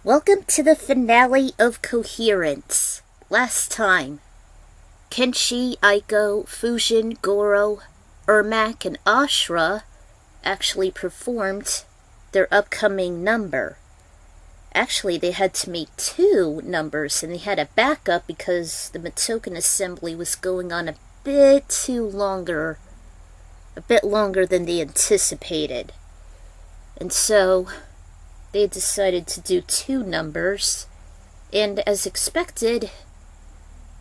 Welcome to the finale of Koherence. Last time, Kenshi, Aiko, Fujin, Goro, Ermac, and Ashura actually performed their upcoming number. Actually, they had to make 2 numbers, and they had a backup because the Matoken assembly was going on a bit longer than they anticipated. And so they decided to do 2 numbers, and as expected,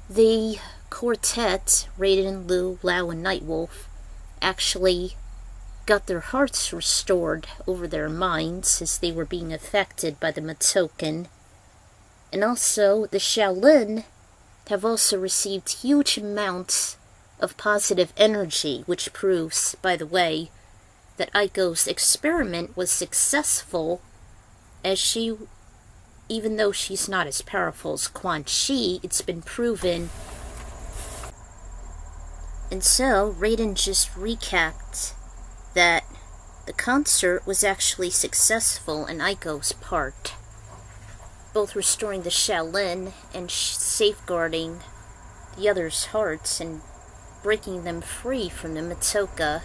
the quartet, Raiden, Liu, Lao, and Nightwolf, actually got their hearts restored over their minds as they were being affected by the Matoken. And also, the Shaolin have also received huge amounts of positive energy, which proves, by the way, that Aiko's experiment was successful, as she, even though she's not as powerful as Quan Chi, it's been proven. And so, Raiden just recapped that the concert was actually successful in Aiko's part, both restoring the Shaolin and safeguarding the others' hearts and breaking them free from the Matoka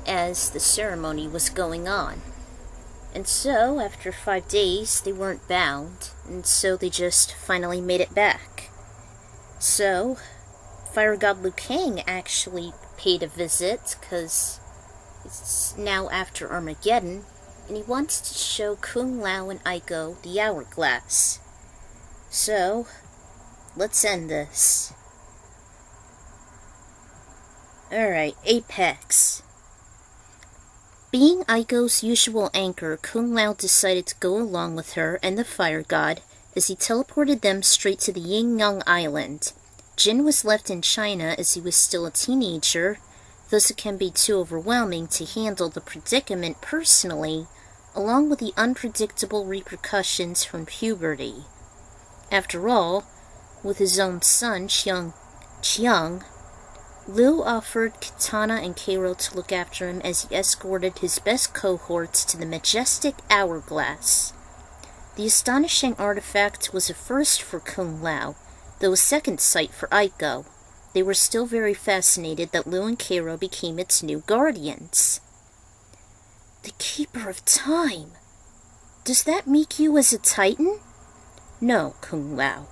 as the ceremony was going on. And so, after 5 days, they weren't bound, and so they just finally made it back. So, Fire God Liu Kang actually paid a visit, because it's now after Armageddon, and he wants to show Kung Lao and Aiko the Hourglass. So, let's end this. Alright, Apex. Being Aiko's usual anchor, Kung Lao decided to go along with her and the Fire God as he teleported them straight to the Yin-Yang Island. Jin was left in China as he was still a teenager, thus it can be too overwhelming to handle the predicament personally, along with the unpredictable repercussions from puberty. After all, with his own son, Chiang, Liu offered Kitana and Kero to look after him as he escorted his best cohorts to the majestic Hourglass. The astonishing artifact was a first for Kung Lao, though a second sight for Aiko. They were still very fascinated that Liu and Kero became its new guardians. The Keeper of Time. Does that make you as a Titan? No, Kung Lao.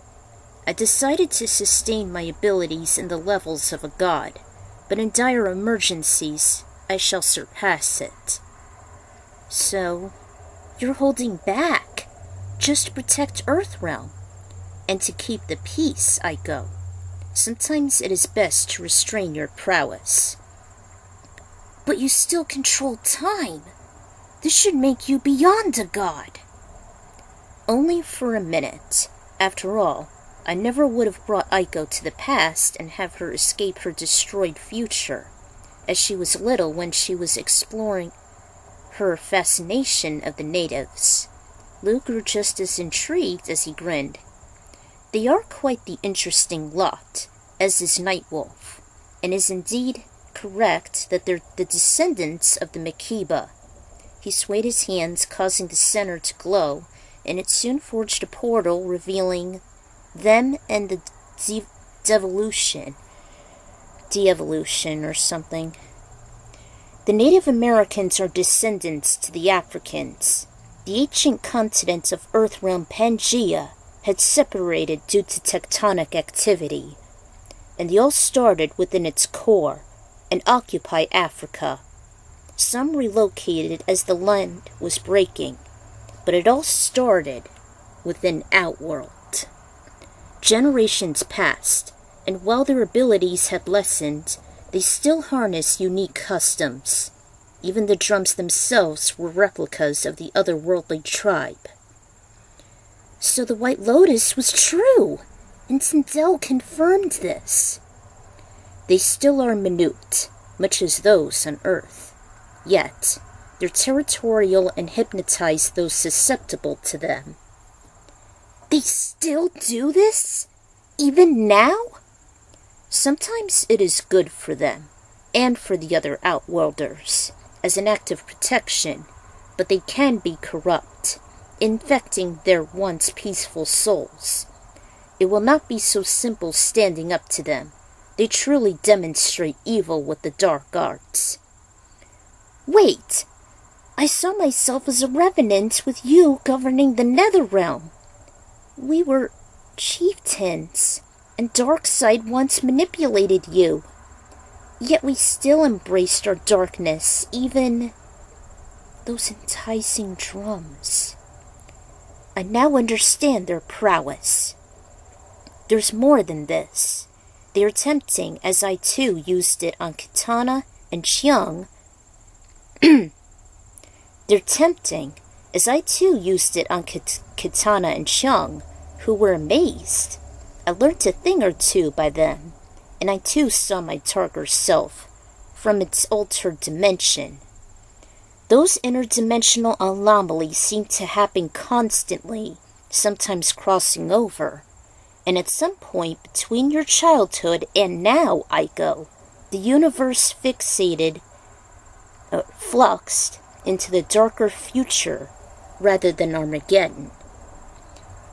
I decided to sustain my abilities in the levels of a god, but in dire emergencies, I shall surpass it. So, you're holding back, just to protect Earthrealm, and to keep the peace, Aiko. Sometimes it is best to restrain your prowess. But you still control time. This should make you beyond a god. Only for a minute. After all, I never would have brought Aiko to the past and have her escape her destroyed future, as she was little when she was exploring her fascination of the natives. Liu grew just as intrigued as he grinned. They are quite the interesting lot, as is Nightwolf, and is indeed correct that they're the descendants of the Makiba. He swayed his hands, causing the center to glow, and it soon forged a portal revealing them and the de-evolution or something. The Native Americans are descendants to the Africans. The ancient continent of Earthrealm Pangea had separated due to tectonic activity, and they all started within its core and occupy Africa. Some relocated as the land was breaking, but it all started within Outworld. Generations passed, and while their abilities had lessened, they still harnessed unique customs. Even the drums themselves were replicas of the otherworldly tribe. So the White Lotus was true, and Sindel confirmed this. They still are minute, much as those on Earth. Yet, they're territorial and hypnotize those susceptible to them. They still do this? Even now? Sometimes it is good for them, and for the other Outworlders, as an act of protection, but they can be corrupt, infecting their once peaceful souls. It will not be so simple standing up to them. They truly demonstrate evil with the dark arts. Wait! I saw myself as a revenant with you governing the nether realm. We were chieftains, and Darkseid once manipulated you. Yet we still embraced our darkness, even those enticing drums. I now understand their prowess. There's more than this. They are tempting, as I too used it on Katana and Xiang. They're tempting, as I too used it on Katana and Xiang, who were amazed. I learned a thing or two by them, and I too saw my darker self from its altered dimension. Those interdimensional anomalies seem to happen constantly, sometimes crossing over. And at some point between your childhood and now, Aiko, the universe fluxed into the darker future rather than Armageddon.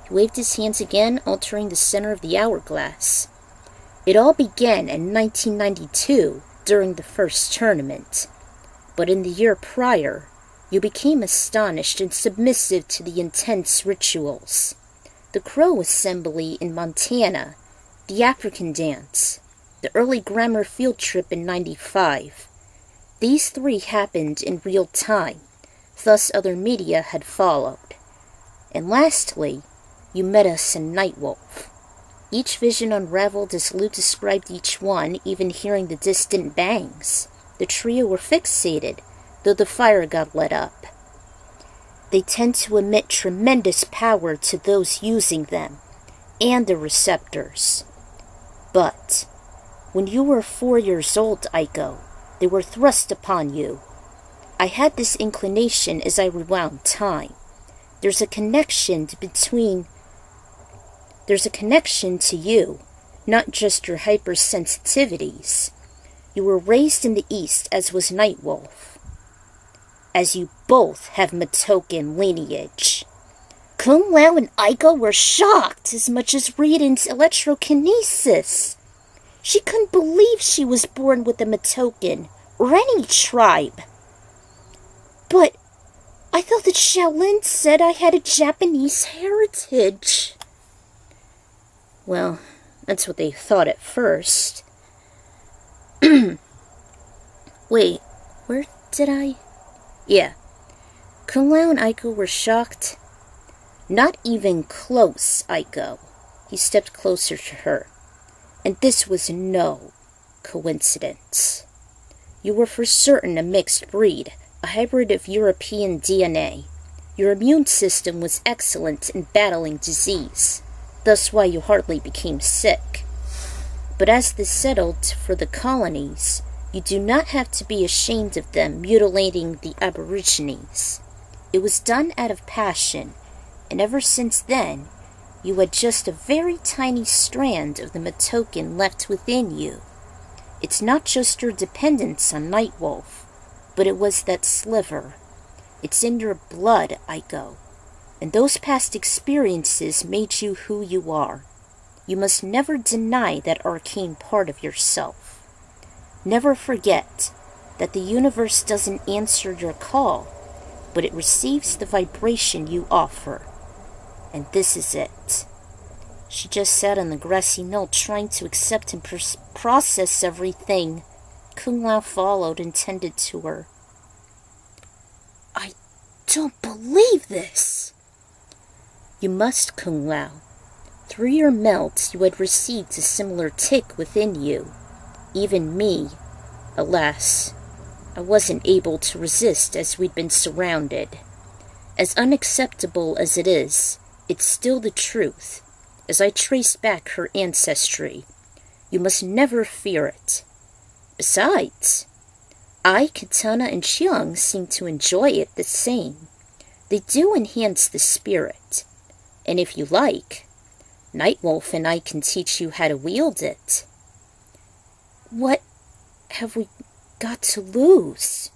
He waved his hands again, altering the center of the hourglass. It all began in 1992 during the first tournament. But in the year prior, you became astonished and submissive to the intense rituals. The Crow Assembly in Montana, the African dance, the early grammar field trip in '95. These three happened in real time, thus other media had followed. And lastly, you met us in Nightwolf. Each vision unraveled as Liu described each one, even hearing the distant bangs. The trio were fixated, though the fire God lit up. They tend to emit tremendous power to those using them, and the receptors. But, when you were 4 years old, Aiko, they were thrust upon you. I had this inclination as I rewound time. There's a connection to you, not just your hypersensitivities. You were raised in the East, as was Nightwolf. As you both have Matokan lineage. Kung Lao and Aiko were shocked as much as Rieden's electrokinesis. She couldn't believe she was born with a Matokan, or any tribe. But I thought that Shaolin said I had a Japanese heritage. Well, that's what they thought at first. Wait, where did I... Yeah. Kung Lao and Aiko were shocked. Not even close, Aiko. He stepped closer to her. And this was no coincidence. You were for certain a mixed breed, a hybrid of European DNA. Your immune system was excellent in battling disease, thus why you hardly became sick. But as this settled for the colonies, you do not have to be ashamed of them mutilating the Aborigines. It was done out of passion, and ever since then, you had just a very tiny strand of the Matokan left within you. It's not just your dependence on Nightwolf, but it was that sliver. It's in your blood, Aiko, and those past experiences made you who you are. You must never deny that arcane part of yourself. Never forget that the universe doesn't answer your call, but it receives the vibration you offer. And this is it. She just sat on the grassy knoll trying to accept and process everything. Kung Lao followed and tended to her. I don't believe this. You must, Kung Lao. Through your melt, you had received a similar tick within you. Even me, alas, I wasn't able to resist as we'd been surrounded. As unacceptable as it is, it's still the truth. As I trace back her ancestry, you must never fear it. Besides, I, Katana, and Xiang seem to enjoy it the same. They do enhance the spirit, and if you like, Nightwolf and I can teach you how to wield it. What have we got to lose?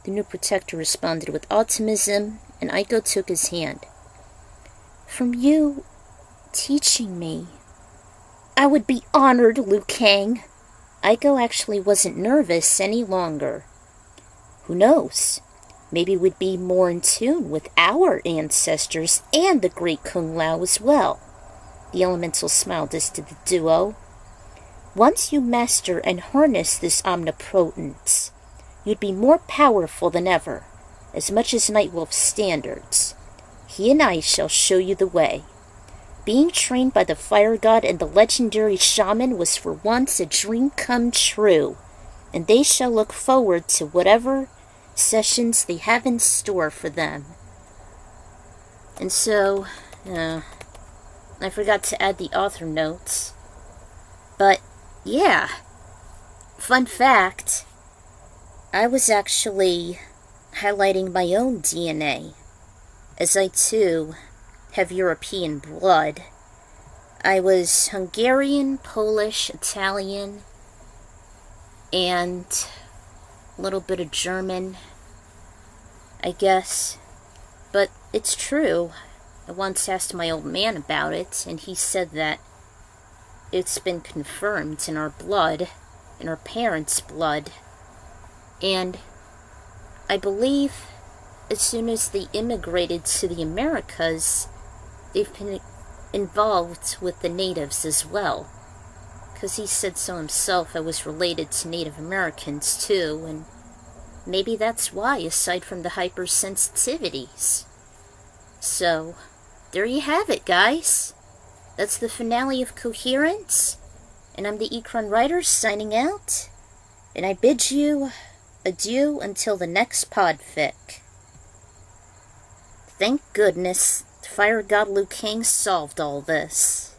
The new protector responded with optimism, and Aiko took his hand. from you teaching me. I would be honored, Liu Kang. Aiko actually wasn't nervous any longer. Who knows? Maybe we'd be more in tune with our ancestors and the great Kung Lao as well. The elemental smiled as to the duo. Once you master and harness this omnipotence, you'd be more powerful than ever, as much as Nightwolf's standards. He and I shall show you the way. Being trained by the Fire God and the legendary shaman was for once a dream come true, and they shall look forward to whatever sessions they have in store for them. And so, I forgot to add the author notes. But, yeah. Fun fact, I was actually highlighting my own DNA, as I too have European blood. I was Hungarian, Polish, Italian, and a little bit of German, I guess. But it's true. I once asked my old man about it, and he said that it's been confirmed in our blood, in our parents' blood. And I believe as soon as they immigrated to the Americas, they've been involved with the natives as well. Because he said so himself, I was related to Native Americans too, and maybe that's why, aside from the hypersensitivities. So, there you have it, guys. That's the finale of Koherence, and I'm the Ekron Writer signing out, and I bid you adieu until the next podfic. Thank goodness Fire God Liu Kang solved all this.